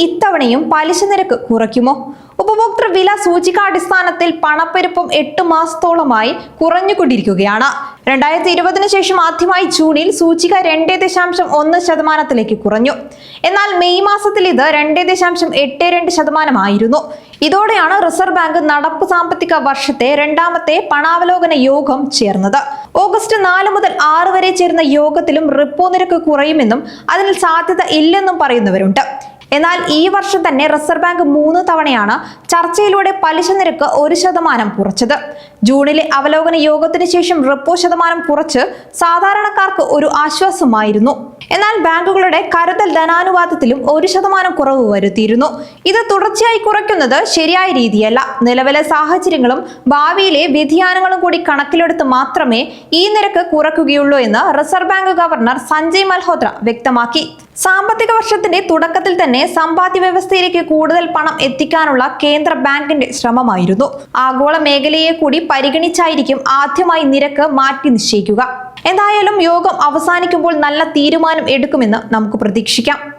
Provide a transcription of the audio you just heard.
ഇത്തവണയും പലിശ നിരക്ക് കുറയ്ക്കുമോ? ഉപഭോക്തൃ വില സൂചികാടിസ്ഥാനത്തിൽ പണപ്പെരുപ്പം 8 മാസത്തോളമായി കുറഞ്ഞുകൊണ്ടിരിക്കുകയാണ്. 2020 ശേഷം ആദ്യമായി ജൂണിൽ സൂചിക 2.1% കുറഞ്ഞു. എന്നാൽ മെയ് മാസത്തിൽ ഇത് 2.82% ഇതോടെയാണ് റിസർവ് ബാങ്ക് നടപ്പ് സാമ്പത്തിക വർഷത്തെ രണ്ടാമത്തെ പണാവലോകന യോഗം ചേർന്നത്. ഓഗസ്റ്റ് 4 മുതൽ 6 വരെ ചേർന്ന യോഗത്തിലും റിപ്പോ നിരക്ക് കുറയുമെന്നും അതിന് സാധ്യത ഇല്ലെന്നും പറയുന്നവരുണ്ട്. എന്നാൽ ഈ വർഷം തന്നെ റിസർവ് ബാങ്ക് 3 തവണയാണ് ചർച്ചയിലൂടെ പലിശ നിരക്ക് 1% കുറച്ചത്. ജൂണിലെ അവലോകന യോഗത്തിന് ശേഷം റിപ്പോ ശതമാനം കുറച്ച് സാധാരണക്കാർക്ക് ഒരു ആശ്വാസമായിരുന്നു. എന്നാൽ ബാങ്കുകളുടെ കരുതൽ ധനാനുപാതത്തിലും 1% കുറവ് വരുത്തിയിരുന്നു. ഇത് തുടർച്ചയായി കുറയ്ക്കുന്നത് ശരിയായ രീതിയല്ല. നിലവിലെ സാഹചര്യങ്ങളും ഭാവിയിലെ വ്യതിയാനങ്ങളും കൂടി കണക്കിലെടുത്ത് മാത്രമേ ഈ നിരക്ക് കുറയ്ക്കുകയുള്ളൂ എന്ന് reserve bank governor Sanjay Malhotra വ്യക്തമാക്കി. സാമ്പത്തിക വർഷത്തിന്റെ തുടക്കത്തിൽ തന്നെ സമ്പാദ്യ വ്യവസ്ഥയിലേക്ക് കൂടുതൽ പണം എത്തിക്കാനുള്ള കേന്ദ്ര ബാങ്കിന്റെ ശ്രമമായിരുന്നു. ആഗോള മേഖലയെ കൂടി പരിഗണിച്ചായിരിക്കും ആദ്യമായി നിരക്ക് മാറ്റി നിശ്ചയിക്കുക. എന്തായാലും യോഗം അവസാനിക്കുമ്പോൾ നല്ല തീരുമാനം എടുക്കുമെന്ന് നമുക്ക് പ്രതീക്ഷിക്കാം.